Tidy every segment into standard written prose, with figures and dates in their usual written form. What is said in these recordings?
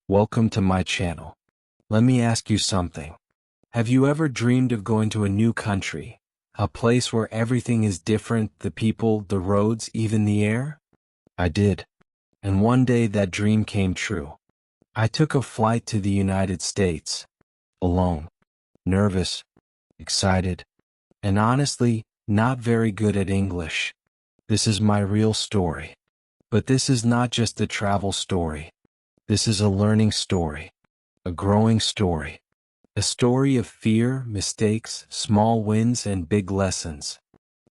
Welcome to my channel. Let me ask you something. Have you ever dreamed of going to a new country? A place where everything is different, the people, the roads, even the air? I did. And one day that dream came true. I took a flight to the United States. Alone. Nervous. Excited. And honestly, not very good at English. This is my real story. But this is not just a travel story. This is a learning story. A growing story. A story of fear, mistakes, small wins, and big lessons.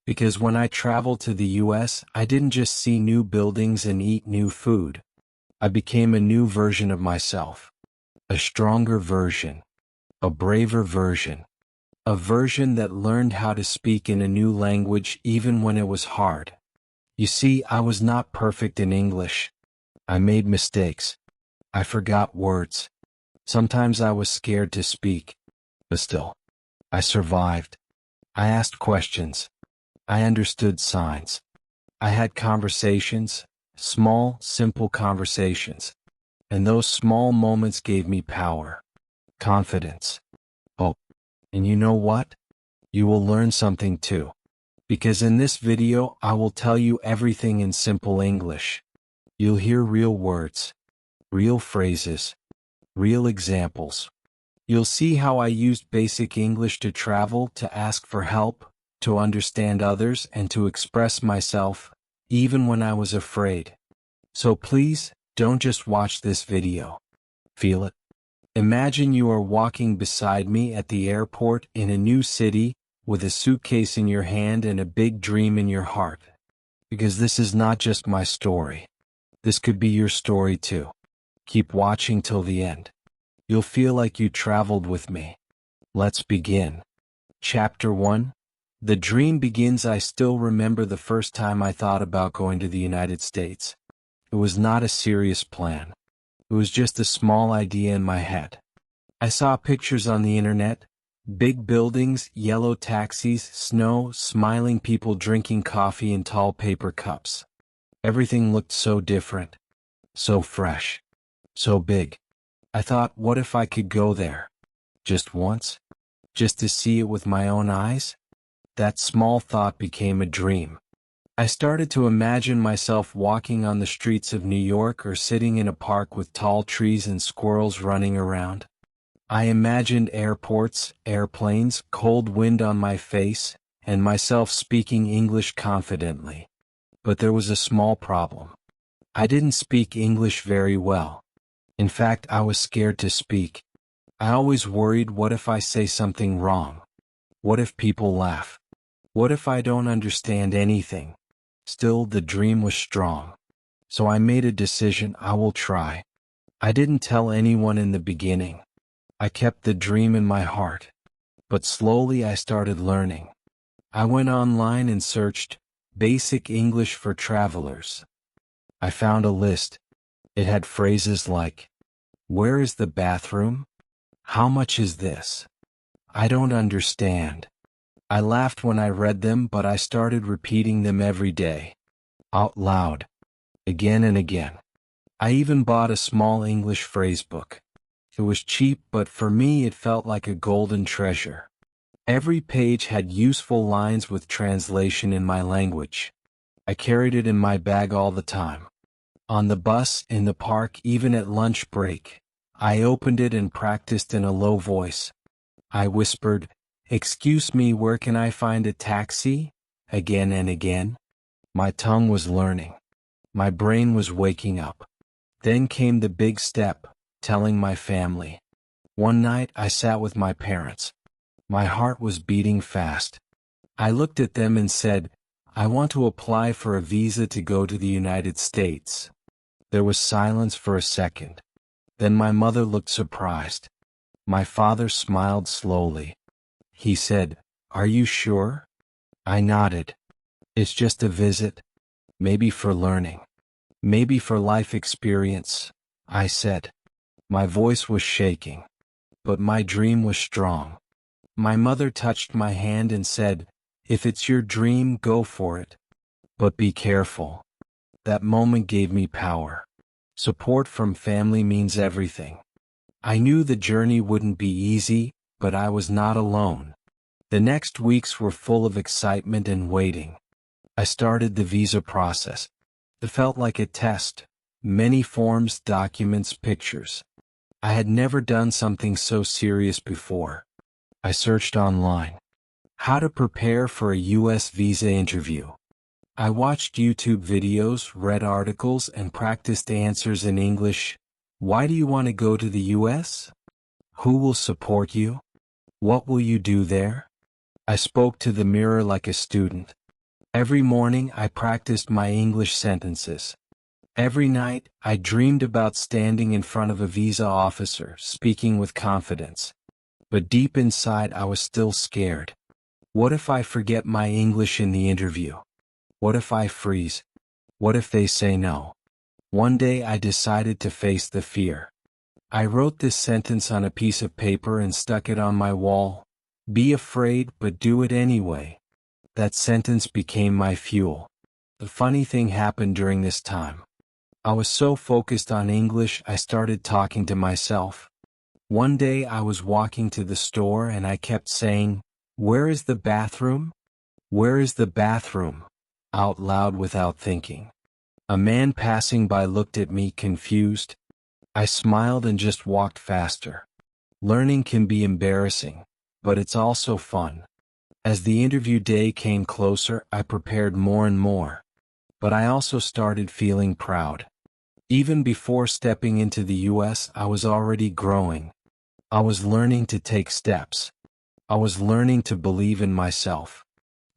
Because when I traveled to the US, I didn't just see new buildings and eat new food. I became a new version of myself. A stronger version. A braver version. A version that learned how to speak in a new language even when it was hard. You see, I was not perfect in English. I made mistakes. I forgot words. Sometimes I was scared to speak. But still, I survived. I asked questions. I understood signs. I had conversations, small, simple conversations. And those small moments gave me power, confidence, hope. And you know what? You will learn something too. Because in this video, I will tell you everything in simple English. You'll hear real words, real phrases, real examples. You'll see how I used basic English to travel, to ask for help, to understand others, and to express myself, even when I was afraid. So please, don't just watch this video. Feel it. Imagine you are walking beside me at the airport in a new city, with a suitcase in your hand and a big dream in your heart. Because this is not just my story. This could be your story too. Keep watching till the end. You'll feel like you traveled with me. Let's begin. Chapter 1. The dream begins. I still remember the first time I thought about going to the United States. It was not a serious plan. It was just a small idea in my head. I saw pictures on the internet, big buildings, yellow taxis, snow, smiling people drinking coffee in tall paper cups. Everything looked so different, so fresh, so big. I thought, what if I could go there? Just once? Just to see it with my own eyes? That small thought became a dream. I started to imagine myself walking on the streets of New York or sitting in a park with tall trees and squirrels running around. I imagined airports, airplanes, cold wind on my face, and myself speaking English confidently. But there was a small problem. I didn't speak English very well. In fact, I was scared to speak. I always worried, what if I say something wrong? What if people laugh? What if I don't understand anything? Still, the dream was strong. So I made a decision. I will try. I didn't tell anyone in the beginning. I kept the dream in my heart. But slowly I started learning. I went online and searched basic English for travelers. I found a list. It had phrases like, where is the bathroom? How much is this? I don't understand. I laughed when I read them, but I started repeating them every day. Out loud. Again and again. I even bought a small English phrase book. It was cheap, but for me it felt like a golden treasure. Every page had useful lines with translation in my language. I carried it in my bag all the time. On the bus, in the park, even at lunch break, I opened it and practiced in a low voice. I whispered, "Excuse me, where can I find a taxi?" Again and again. My tongue was learning. My brain was waking up. Then came the big step, telling my family. One night I sat with my parents. My heart was beating fast. I looked at them and said, I want to apply for a visa to go to the United States. There was silence for a second. Then my mother looked surprised. My father smiled slowly. He said, "Are you sure?" I nodded. "It's just a visit. Maybe for learning. Maybe for life experience," I said. My voice was shaking. But my dream was strong. My mother touched my hand and said, "If it's your dream, go for it. But be careful." That moment gave me power. Support from family means everything. I knew the journey wouldn't be easy, but I was not alone. The next weeks were full of excitement and waiting. I started the visa process. It felt like a test. Many forms, documents, pictures. I had never done something so serious before. I searched online. How to prepare for a U.S. visa interview. I watched YouTube videos, read articles, and practiced answers in English. Why do you want to go to the U.S.? Who will support you? What will you do there? I spoke to the mirror like a student. Every morning I practiced my English sentences. Every night I dreamed about standing in front of a visa officer, speaking with confidence. But deep inside I was still scared. What if I forget my English in the interview? What if I freeze? What if they say no? One day I decided to face the fear. I wrote this sentence on a piece of paper and stuck it on my wall. Be afraid, but do it anyway. That sentence became my fuel. The funny thing happened during this time. I was so focused on English I started talking to myself. One day I was walking to the store and I kept saying, "Where is the bathroom? Where is the bathroom?" out loud without thinking. A man passing by looked at me confused. I smiled and just walked faster. Learning can be embarrassing, but it's also fun. As the interview day came closer, I prepared more and more. But I also started feeling proud. Even before stepping into the U.S., I was already growing. I was learning to take steps. I was learning to believe in myself.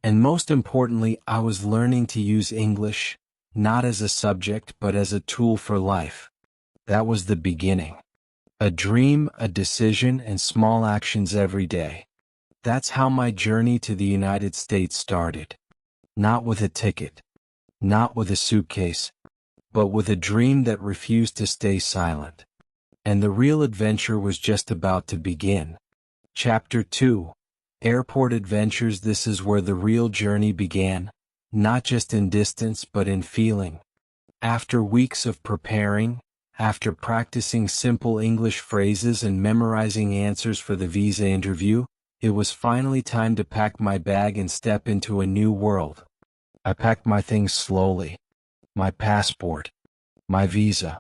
And most importantly, I was learning to use English, not as a subject but as a tool for life. That was the beginning. A dream, a decision, and small actions every day. That's how my journey to the United States started. Not with a ticket. Not with a suitcase. But with a dream that refused to stay silent. And the real adventure was just about to begin. Chapter 2. Airport Adventures. This is where the real journey began, not just in distance but in feeling. After weeks of preparing, after practicing simple English phrases and memorizing answers for the visa interview, it was finally time to pack my bag and step into a new world. I packed my things slowly. My passport, my visa,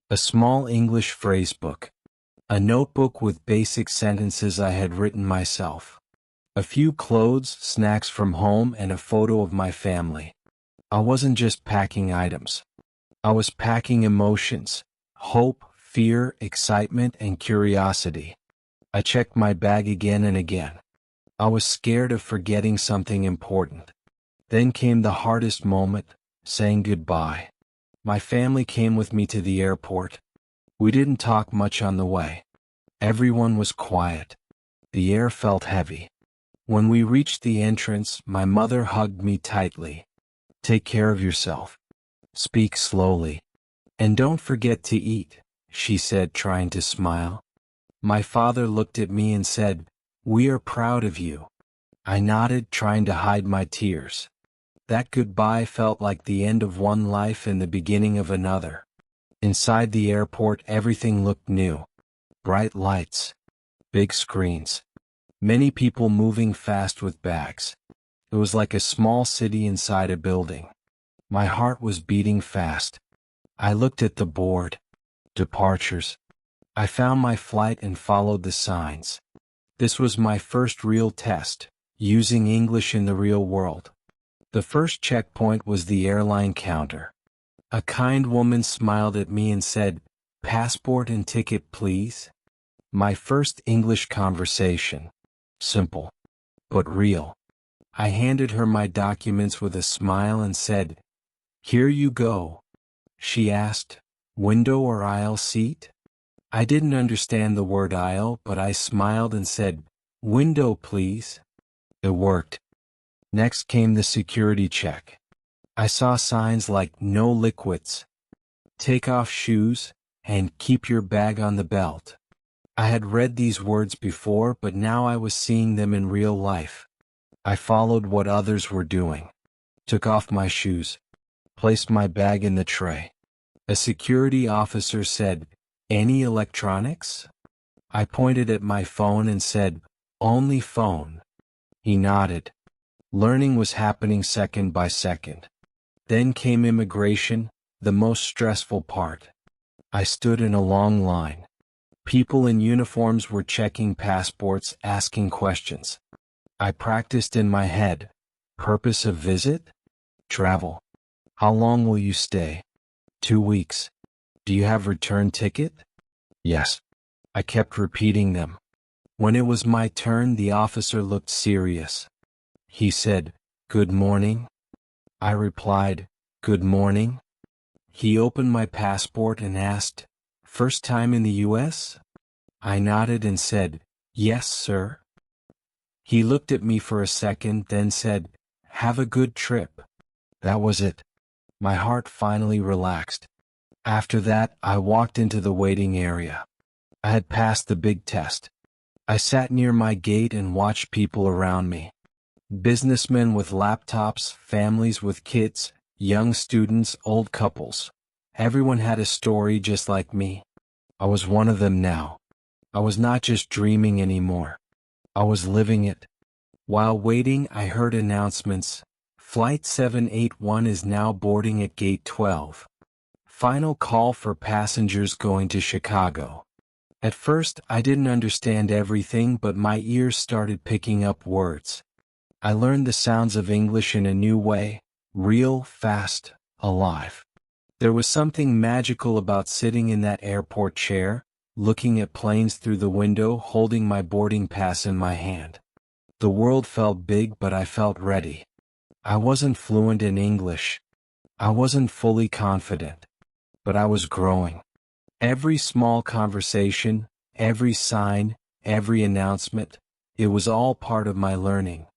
a small English phrasebook, a notebook with basic sentences I had written myself. A few clothes, snacks from home, and a photo of my family. I wasn't just packing items. I was packing emotions, hope, fear, excitement, and curiosity. I checked my bag again and again. I was scared of forgetting something important. Then came the hardest moment, saying goodbye. My family came with me to the airport. We didn't talk much on the way. Everyone was quiet. The air felt heavy. When we reached the entrance, my mother hugged me tightly. "Take care of yourself. Speak slowly. And don't forget to eat," she said, trying to smile. My father looked at me and said, "We are proud of you." I nodded, trying to hide my tears. That goodbye felt like the end of one life and the beginning of another. Inside the airport, everything looked new. Bright lights. Big screens. Many people moving fast with bags. It was like a small city inside a building. My heart was beating fast. I looked at the board. Departures. I found my flight and followed the signs. This was my first real test, using English in the real world. The first checkpoint was the airline counter. A kind woman smiled at me and said, "Passport and ticket, please." My first English conversation. Simple, but real. I handed her my documents with a smile and said, "Here you go." She asked, "Window or aisle seat?" I didn't understand the word aisle, but I smiled and said, "Window, please." It worked. Next came the security check. I saw signs like "No liquids," "Take off shoes," and "Keep your bag on the belt." I had read these words before, but now I was seeing them in real life. I followed what others were doing. Took off my shoes. Placed my bag in the tray. A security officer said, "Any electronics?" I pointed at my phone and said, "Only phone." He nodded. Learning was happening second by second. Then came immigration, the most stressful part. I stood in a long line. People in uniforms were checking passports, asking questions. I practiced in my head. Purpose of visit? Travel. How long will you stay? 2 weeks. Do you have return ticket? Yes. I kept repeating them. When it was my turn, the officer looked serious. He said, "Good morning." I replied, "Good morning." He opened my passport and asked, "First time in the U.S.?" I nodded and said, "Yes, sir." He looked at me for a second, then said, "Have a good trip." That was it. My heart finally relaxed. After that, I walked into the waiting area. I had passed the big test. I sat near my gate and watched people around me. Businessmen with laptops, families with kids, young students, old couples. Everyone had a story just like me. I was one of them now. I was not just dreaming anymore. I was living it. While waiting, I heard announcements. Flight 781 is now boarding at Gate 12. Final call for passengers going to Chicago. At first, I didn't understand everything, but my ears started picking up words. I learned the sounds of English in a new way, real, fast, alive. There was something magical about sitting in that airport chair, looking at planes through the window, holding my boarding pass in my hand. The world felt big, but I felt ready. I wasn't fluent in English. I wasn't fully confident. But I was growing. Every small conversation, every sign, every announcement, it was all part of my learning.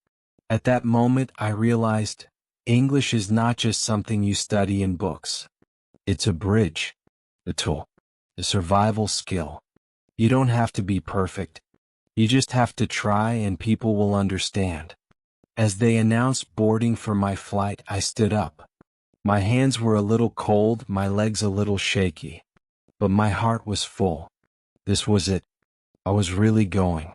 At that moment, I realized, English is not just something you study in books. It's a bridge, a tool, a survival skill. You don't have to be perfect. You just have to try and people will understand. As they announced boarding for my flight, I stood up. My hands were a little cold, my legs a little shaky. But my heart was full. This was it. I was really going.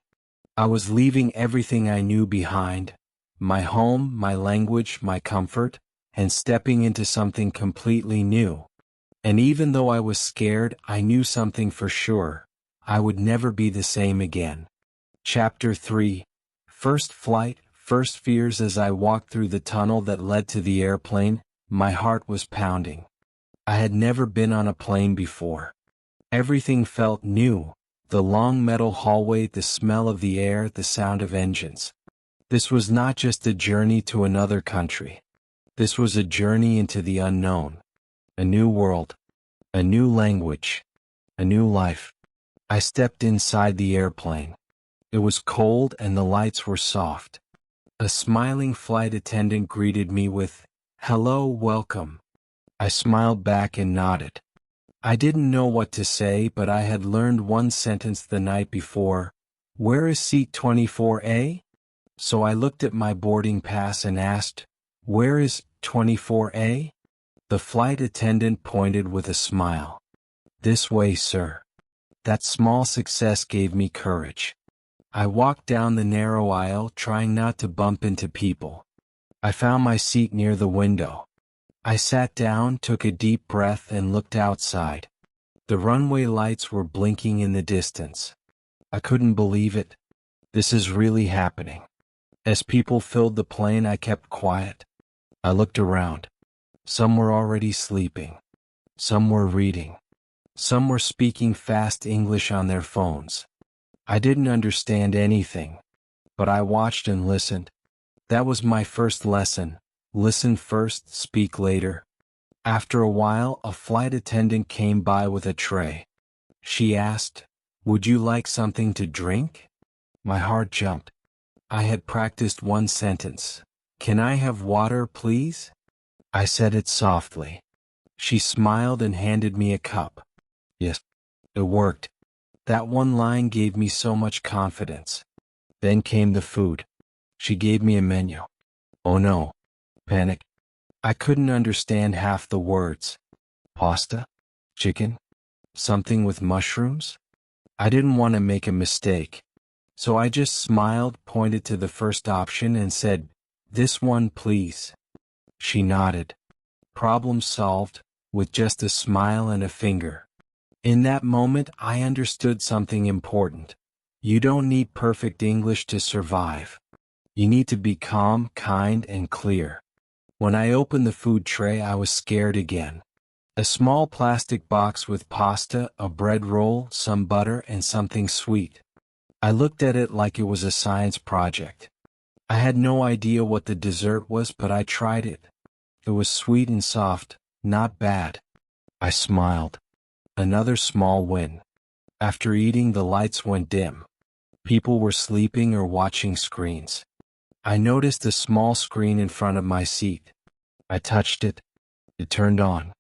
I was leaving everything I knew behind. My home, my language, my comfort, and stepping into something completely new. And even though I was scared, I knew something for sure. I would never be the same again. Chapter 3. First flight, first fears. As I walked through the tunnel that led to the airplane, my heart was pounding. I had never been on a plane before. Everything felt new. The long metal hallway, the smell of the air, the sound of engines. This was not just a journey to another country. This was a journey into the unknown. A new world. A new language. A new life. I stepped inside the airplane. It was cold and the lights were soft. A smiling flight attendant greeted me with, "Hello, welcome." I smiled back and nodded. I didn't know what to say, but I had learned one sentence the night before. "Where is seat 24A?" So I looked at my boarding pass and asked, "Where is 24A?" The flight attendant pointed with a smile. "This way, sir." That small success gave me courage. I walked down the narrow aisle, trying not to bump into people. I found my seat near the window. I sat down, took a deep breath, and looked outside. The runway lights were blinking in the distance. I couldn't believe it. This is really happening. As people filled the plane, I kept quiet. I looked around. Some were already sleeping. Some were reading. Some were speaking fast English on their phones. I didn't understand anything, but I watched and listened. That was my first lesson. Listen first, speak later. After a while, a flight attendant came by with a tray. She asked, "Would you like something to drink?" My heart jumped. I had practiced one sentence. "Can I have water, please?" I said it softly. She smiled and handed me a cup. Yes, it worked. That one line gave me so much confidence. Then came the food. She gave me a menu. Oh no. Panic. I couldn't understand half the words. Pasta? Chicken? Something with mushrooms? I didn't want to make a mistake. So I just smiled, pointed to the first option and said, "This one, please." She nodded. Problem solved, with just a smile and a finger. In that moment, I understood something important. You don't need perfect English to survive. You need to be calm, kind, and clear. When I opened the food tray, I was scared again. A small plastic box with pasta, a bread roll, some butter, and something sweet. I looked at it like it was a science project. I had no idea what the dessert was, but I tried it. It was sweet and soft, not bad. I smiled. Another small win. After eating, the lights went dim. People were sleeping or watching screens. I noticed a small screen in front of my seat. I touched it. It turned on.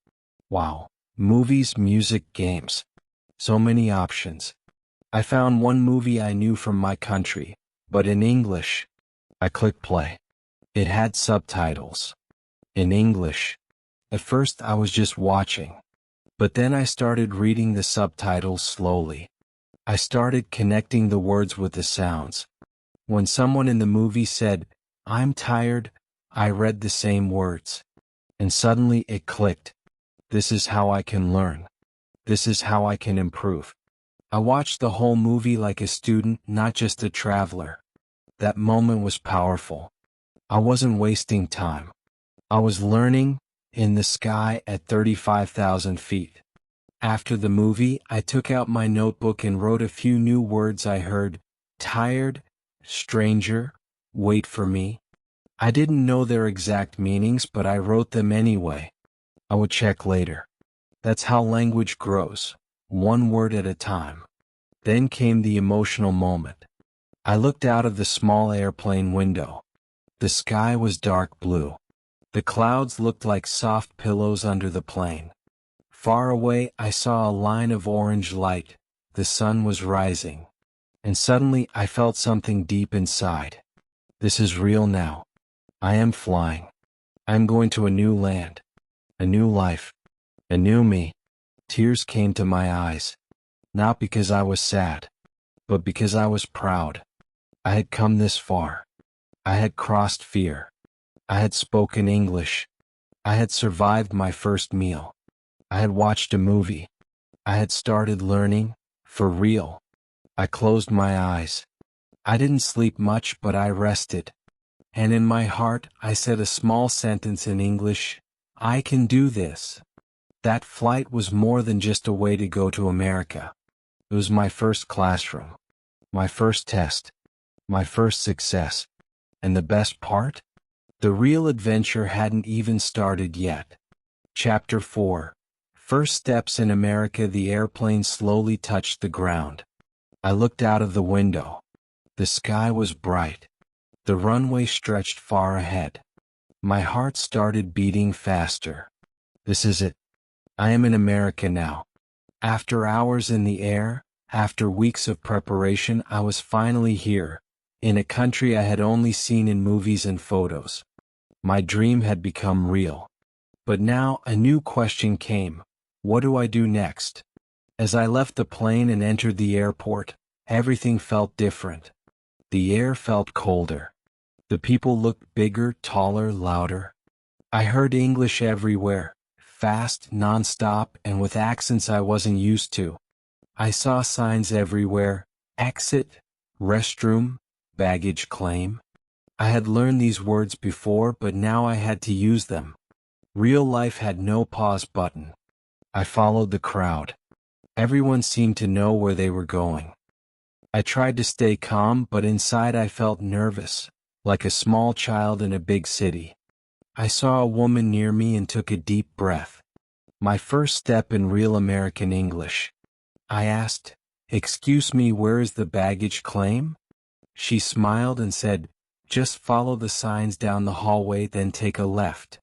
Wow. Movies, music, games. So many options. I found one movie I knew from my country, but in English. I clicked play. It had subtitles. In English. At first I was just watching. But then I started reading the subtitles slowly. I started connecting the words with the sounds. When someone in the movie said, "I'm tired," I read the same words. And suddenly it clicked. This is how I can learn. This is how I can improve. I watched the whole movie like a student, not just a traveler. That moment was powerful. I wasn't wasting time. I was learning in the sky at 35,000 feet. After the movie, I took out my notebook and wrote a few new words I heard. Tired, stranger, wait for me. I didn't know their exact meanings, but I wrote them anyway. I would check later. That's how language grows, one word at a time. Then came the emotional moment. I looked out of the small airplane window. The sky was dark blue. The clouds looked like soft pillows under the plane. Far away, I saw a line of orange light. The sun was rising. And suddenly, I felt something deep inside. This is real now. I am flying. I am going to a new land. A new life. A new me. Tears came to my eyes. Not because I was sad, but because I was proud. I had come this far. I had crossed fear. I had spoken English. I had survived my first meal. I had watched a movie. I had started learning, for real. I closed my eyes. I didn't sleep much, but I rested. And in my heart, I said a small sentence in English: I can do this. That flight was more than just a way to go to America. It was my first classroom. My first test. My first success. And the best part? The real adventure hadn't even started yet. Chapter 4. First steps in America. The airplane slowly touched the ground. I looked out of the window. The sky was bright. The runway stretched far ahead. My heart started beating faster. This is it. I am in America now. After hours in the air, after weeks of preparation, I was finally here, in a country I had only seen in movies and photos. My dream had become real. But now a new question came. What do I do next? As I left the plane and entered the airport, everything felt different. The air felt colder. The people looked bigger, taller, louder. I heard English everywhere, fast, non-stop, and with accents I wasn't used to. I saw signs everywhere: exit, restroom, baggage claim. I had learned these words before, but now I had to use them. Real life had no pause button. I followed the crowd. Everyone seemed to know where they were going. I tried to stay calm, but inside I felt nervous, like a small child in a big city. I saw a woman near me and took a deep breath. My first step in real American English. I asked, "Excuse me, where is the baggage claim?" She smiled and said, "Just follow the signs down the hallway, then take a left."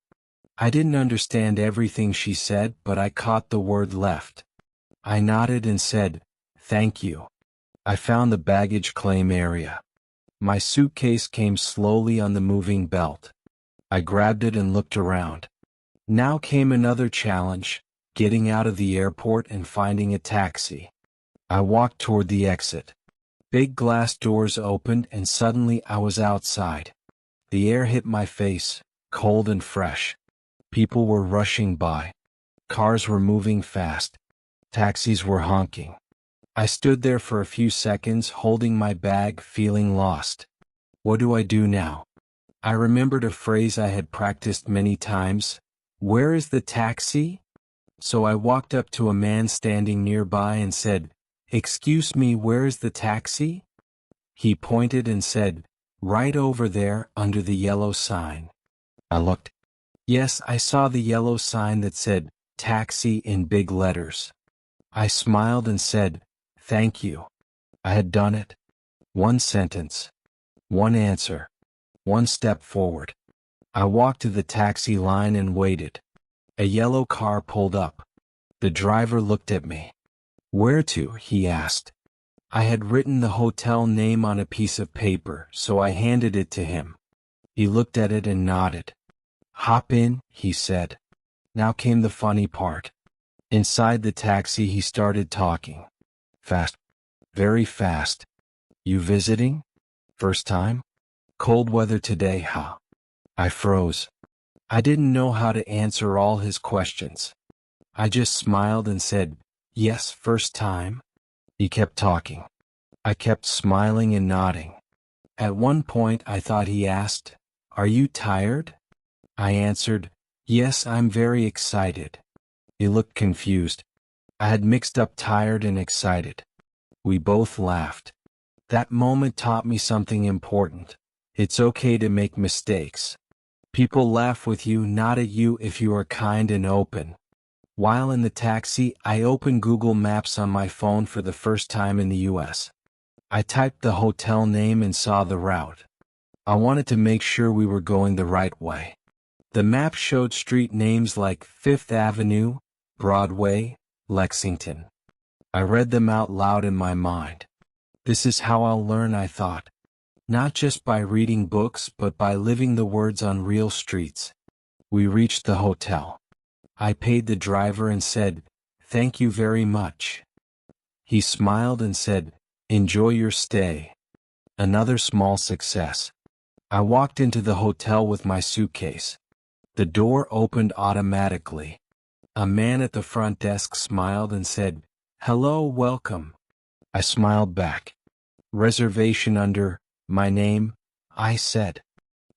I didn't understand everything she said, but I caught the word left. I nodded and said, "Thank you." I found the baggage claim area. My suitcase came slowly on the moving belt. I grabbed it and looked around. Now came another challenge: getting out of the airport and finding a taxi. I walked toward the exit. Big glass doors opened and suddenly I was outside. The air hit my face, cold and fresh. People were rushing by. Cars were moving fast. Taxis were honking. I stood there for a few seconds holding my bag, feeling lost. What do I do now? I remembered a phrase I had practiced many times. Where is the taxi? So I walked up to a man standing nearby and said, "Excuse me, where is the taxi?" He pointed and said, "Right over there, under the yellow sign." I looked. Yes, I saw the yellow sign that said, "Taxi" in big letters. I smiled and said, "Thank you." I had done it. One sentence. One answer. One step forward. I walked to the taxi line and waited. A yellow car pulled up. The driver looked at me. "Where to?" he asked. I had written the hotel name on a piece of paper, so I handed it to him. He looked at it and nodded. "Hop in," he said. Now came the funny part. Inside the taxi he started talking. Fast. Very fast. "You visiting? First time? Cold weather today, huh?" I froze. I didn't know how to answer all his questions. I just smiled and said, "Yes, first time." He kept talking. I kept smiling and nodding. At one point I thought he asked, "Are you tired?" I answered, "Yes, I'm very excited." He looked confused. I had mixed up tired and excited. We both laughed. That moment taught me something important. It's okay to make mistakes. People laugh with you, not at you, if you are kind and open. While in the taxi, I opened Google Maps on my phone for the first time in the US. I typed the hotel name and saw the route. I wanted to make sure we were going the right way. The map showed street names like Fifth Avenue, Broadway, Lexington. I read them out loud in my mind. This is how I'll learn, I thought. Not just by reading books, but by living the words on real streets. We reached the hotel. I paid the driver and said, "Thank you very much." He smiled and said, "Enjoy your stay." Another small success. I walked into the hotel with my suitcase. The door opened automatically. A man at the front desk smiled and said, "Hello, welcome." I smiled back. "Reservation under my name," I said.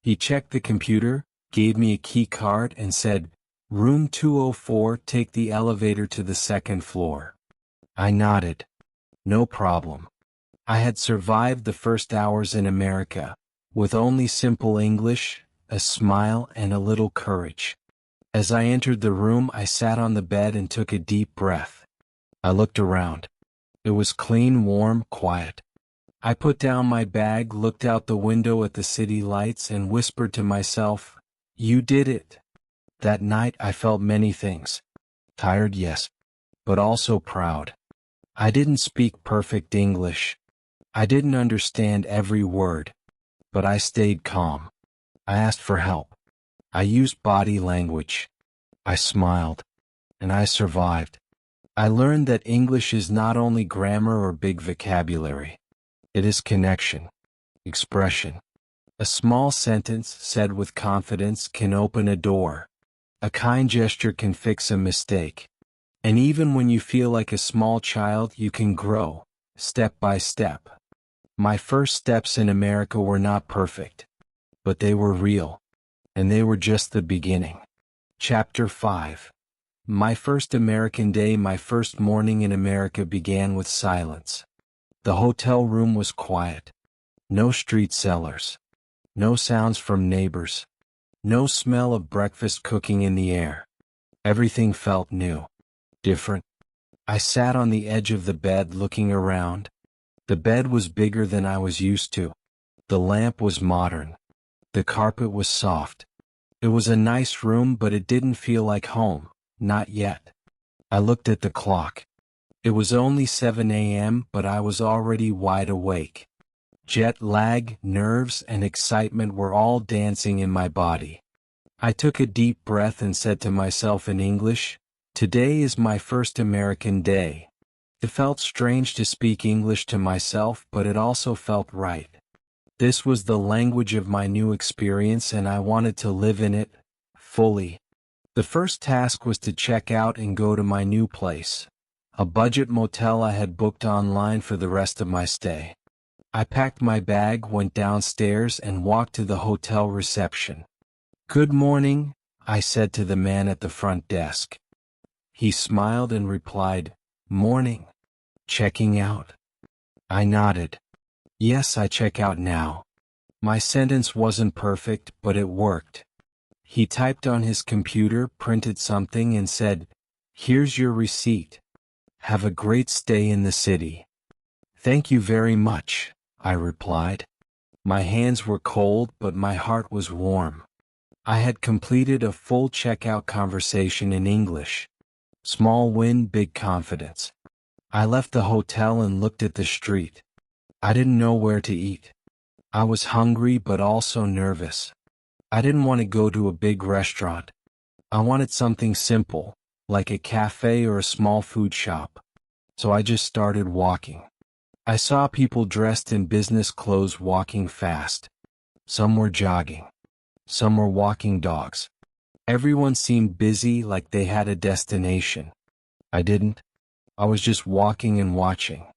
He checked the computer, gave me a key card and said, "Room 204, take the elevator to the second floor." I nodded. No problem. I had survived the first hours in America, with only simple English, a smile and a little courage. As I entered the room, I sat on the bed and took a deep breath. I looked around. It was clean, warm, quiet. I put down my bag, looked out the window at the city lights, and whispered to myself, "You did it." That night I felt many things. Tired, yes, but also proud. I didn't speak perfect English. I didn't understand every word. But I stayed calm. I asked for help. I used body language. I smiled. And I survived. I learned that English is not only grammar or big vocabulary. It is connection, expression. A small sentence said with confidence can open a door. A kind gesture can fix a mistake. And even when you feel like a small child, you can grow, step by step. My first steps in America were not perfect, but they were real, and they were just the beginning. Chapter 5. My first American day, my first morning in America began with silence. The hotel room was quiet. No street sellers. No sounds from neighbors. No smell of breakfast cooking in the air. Everything felt new, different. I sat on the edge of the bed looking around. The bed was bigger than I was used to. The lamp was modern. The carpet was soft. It was a nice room, but it didn't feel like home, not yet. I looked at the clock. It was only 7 a.m., but I was already wide awake. Jet lag, nerves, and excitement were all dancing in my body. I took a deep breath and said to myself in English, Today is my first American day. It felt strange to speak English to myself, but it also felt right. This was the language of my new experience and I wanted to live in it, fully. The first task was to check out and go to my new place, a budget motel I had booked online for the rest of my stay. I packed my bag, went downstairs, and walked to the hotel reception. "Good morning," I said to the man at the front desk. He smiled and replied, "Morning. Checking out?" I nodded. "Yes, I check out now." My sentence wasn't perfect, but it worked. He typed on his computer, printed something, and said, "Here's your receipt. Have a great stay in the city." "Thank you very much," I replied. My hands were cold, but my heart was warm. I had completed a full checkout conversation in English. Small win, big confidence. I left the hotel and looked at the street. I didn't know where to eat. I was hungry but also nervous. I didn't want to go to a big restaurant. I wanted something simple, like a cafe or a small food shop. So I just started walking. I saw people dressed in business clothes walking fast. Some were jogging. Some were walking dogs. Everyone seemed busy, like they had a destination. I didn't. I was just walking and watching.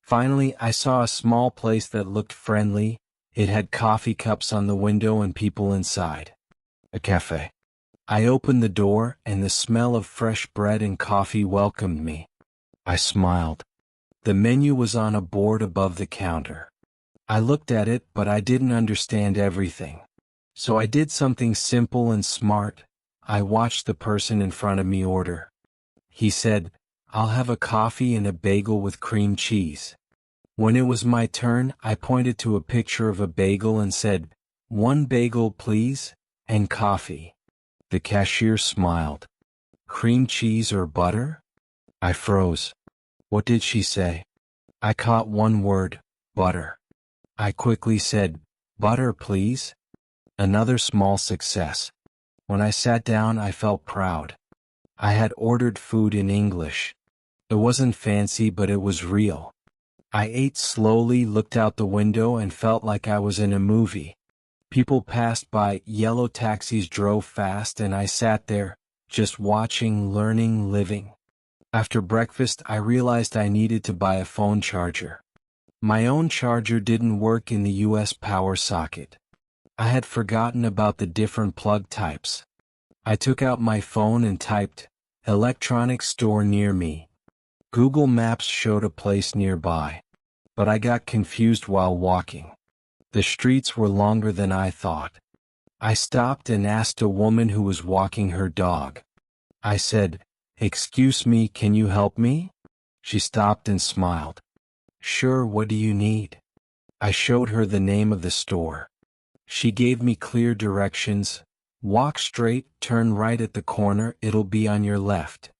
Finally, I saw a small place that looked friendly. It had coffee cups on the window and people inside. A cafe. I opened the door, and the smell of fresh bread and coffee welcomed me. I smiled. The menu was on a board above the counter. I looked at it, but I didn't understand everything. So I did something simple and smart. I watched the person in front of me order. He said, "I'll have a coffee and a bagel with cream cheese." When it was my turn, I pointed to a picture of a bagel and said, "One bagel, please, and coffee." The cashier smiled. "Cream cheese or butter?" I froze. What did she say? I caught one word, butter. I quickly said, "Butter, please." Another small success. When I sat down, I felt proud. I had ordered food in English. It wasn't fancy, but it was real. I ate slowly, looked out the window, and felt like I was in a movie. People passed by, yellow taxis drove fast, and I sat there, just watching, learning, living. After breakfast, I realized I needed to buy a phone charger. My own charger didn't work in the US power socket. I had forgotten about the different plug types. I took out my phone and typed, "Electronics store near me." Google Maps showed a place nearby. But I got confused while walking. The streets were longer than I thought. I stopped and asked a woman who was walking her dog. I said, "Excuse me, can you help me?" She stopped and smiled. "Sure, what do you need?" I showed her the name of the store. She gave me clear directions. "Walk straight, turn right at the corner, it'll be on your left."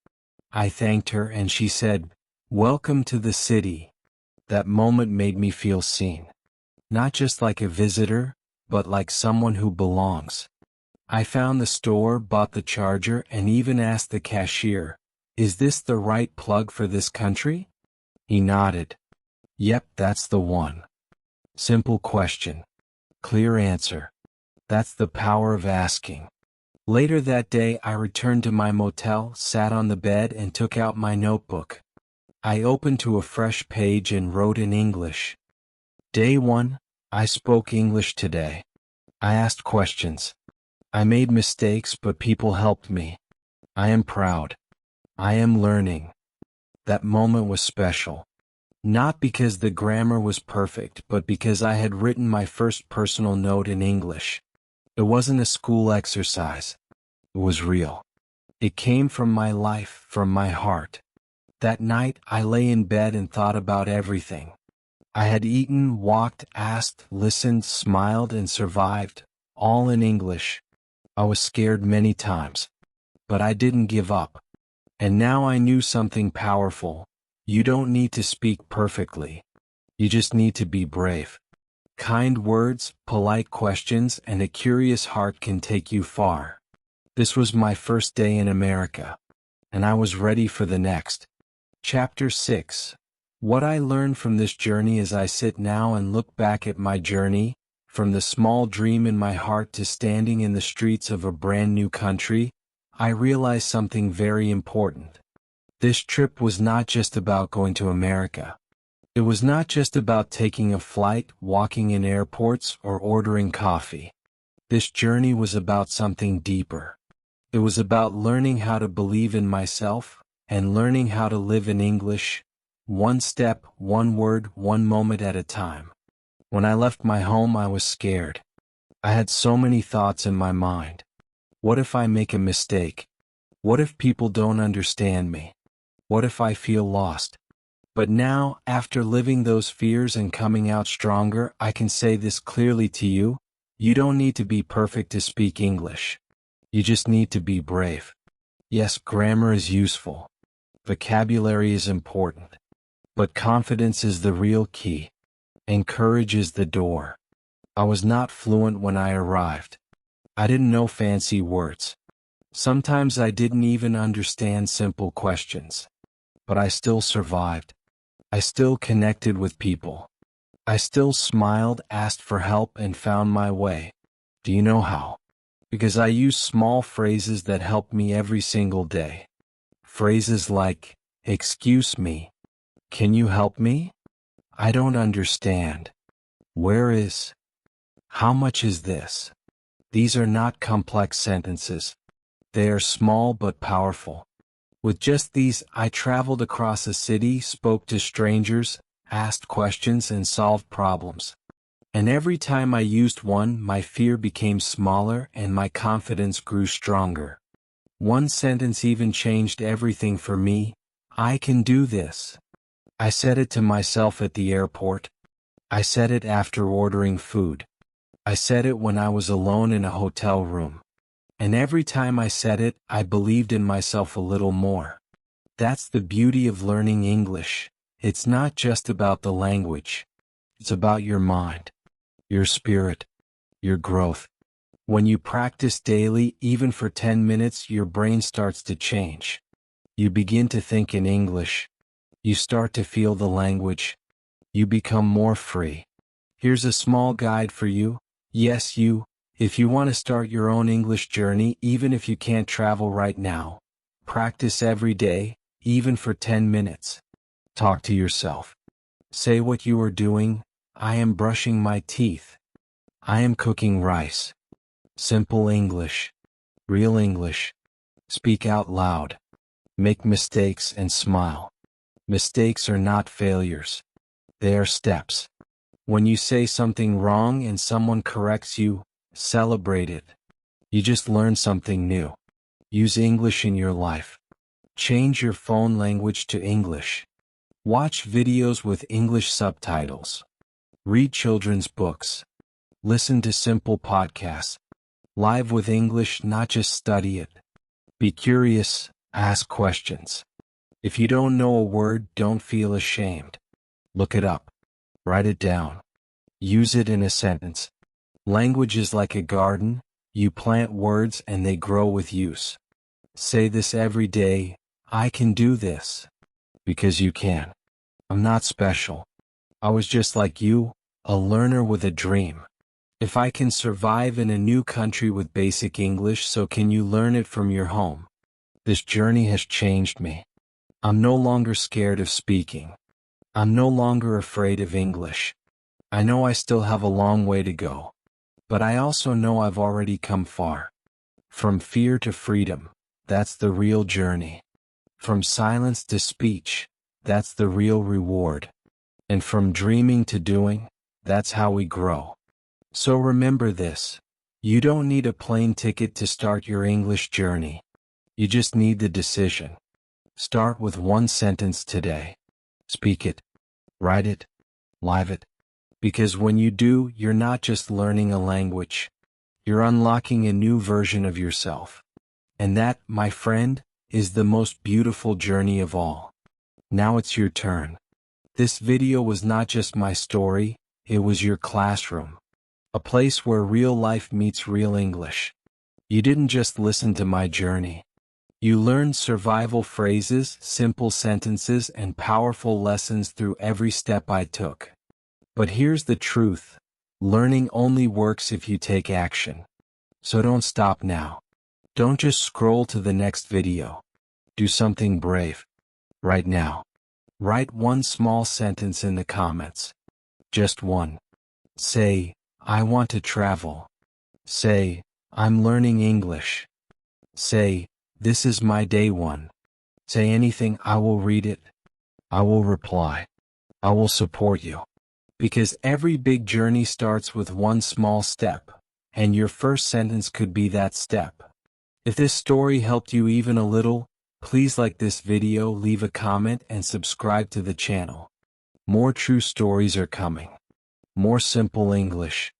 I thanked her and she said, "Welcome to the city." That moment made me feel seen. Not just like a visitor, but like someone who belongs. I found the store, bought the charger, and even asked the cashier, "Is this the right plug for this country?" He nodded. "Yep, that's the one." Simple question. Clear answer. That's the power of asking. Later that day, I returned to my motel, sat on the bed, and took out my notebook. I opened to a fresh page and wrote in English. Day 1, I spoke English today. I asked questions. I made mistakes, but people helped me. I am proud. I am learning. That moment was special. Not because the grammar was perfect, but because I had written my first personal note in English. It wasn't a school exercise. It was real. It came from my life, from my heart. That night, I lay in bed and thought about everything. I had eaten, walked, asked, listened, smiled, and survived, all in English. I was scared many times. But I didn't give up. And now I knew something powerful. You don't need to speak perfectly. You just need to be brave. Kind words, polite questions, and a curious heart can take you far. This was my first day in America. and I was ready for the next. Chapter 6. What I learned from this journey as I sit now and look back at my journey, from the small dream in my heart to standing in the streets of a brand new country, I realized something very important. This trip was not just about going to America. It was not just about taking a flight, walking in airports, or ordering coffee. This journey was about something deeper. It was about learning how to believe in myself, and learning how to live in English, one step, one word, one moment at a time. When I left my home, I was scared. I had so many thoughts in my mind. What if I make a mistake? What if people don't understand me? What if I feel lost? But now, after living those fears and coming out stronger, I can say this clearly to you: you don't need to be perfect to speak English. You just need to be brave. Yes, grammar is useful. Vocabulary is important. But confidence is the real key. And courage is the door. I was not fluent when I arrived. I didn't know fancy words. Sometimes I didn't even understand simple questions. But I still survived. I still connected with people. I still smiled, asked for help, and found my way. Do you know how? Because I use small phrases that help me every single day. Phrases like, "Excuse me. Can you help me? I don't understand. Where is? How much is this?" These are not complex sentences. They are small but powerful. With just these, I traveled across a city, spoke to strangers, asked questions, and solved problems. And every time I used one, my fear became smaller and my confidence grew stronger. One sentence even changed everything for me. I can do this. I said it to myself at the airport. I said it after ordering food. I said it when I was alone in a hotel room. And every time I said it, I believed in myself a little more. That's the beauty of learning English. It's not just about the language. It's about your mind, your spirit, your growth. When you practice daily, even for 10 minutes, your brain starts to change. You begin to think in English. You start to feel the language. You become more free. Here's a small guide for you. Yes, you. If you want to start your own English journey, even if you can't travel right now, practice every day, even for 10 minutes. Talk to yourself. Say what you are doing. I am brushing my teeth. I am cooking rice. Simple English. Real English. Speak out loud. Make mistakes and smile. Mistakes are not failures. They are steps. When you say something wrong and someone corrects you, celebrate it. You just learned something new. Use English in your life. Change your phone language to English. Watch videos with English subtitles. Read children's books. Listen to simple podcasts. Live with English, not just study it. Be curious, ask questions. If you don't know a word, don't feel ashamed. Look it up. Write it down. Use it in a sentence. Language is like a garden. You plant words and they grow with use. Say this every day: I can do this. Because you can. I'm not special. I was just like you, a learner with a dream. If I can survive in a new country with basic English, so can you learn it from your home. This journey has changed me. I'm no longer scared of speaking. I'm no longer afraid of English. I know I still have a long way to go. But I also know I've already come far. From fear to freedom, that's the real journey. From silence to speech, that's the real reward. And from dreaming to doing, that's how we grow. So remember this: you don't need a plane ticket to start your English journey. You just need the decision. Start with one sentence today. Speak it. Write it. Live it. Because when you do, you're not just learning a language. You're unlocking a new version of yourself. And that, my friend, is the most beautiful journey of all. Now it's your turn. This video was not just my story, it was your classroom. A place where real life meets real English. You didn't just listen to my journey. You learn survival phrases, simple sentences, and powerful lessons through every step I took. But here's the truth. Learning only works if you take action. So don't stop now. Don't just scroll to the next video. Do something brave. Right now. Write one small sentence in the comments. Just one. Say, I want to travel. Say, I'm learning English. Say, this is my day one. Say anything, I will read it. I will reply. I will support you. Because every big journey starts with one small step, and your first sentence could be that step. If this story helped you even a little, please like this video, leave a comment, and subscribe to the channel. More true stories are coming. More simple English.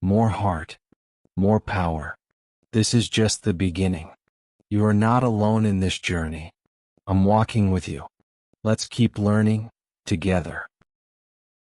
More heart. More power. This is just the beginning. You are not alone in this journey. I'm walking with you. Let's keep learning together.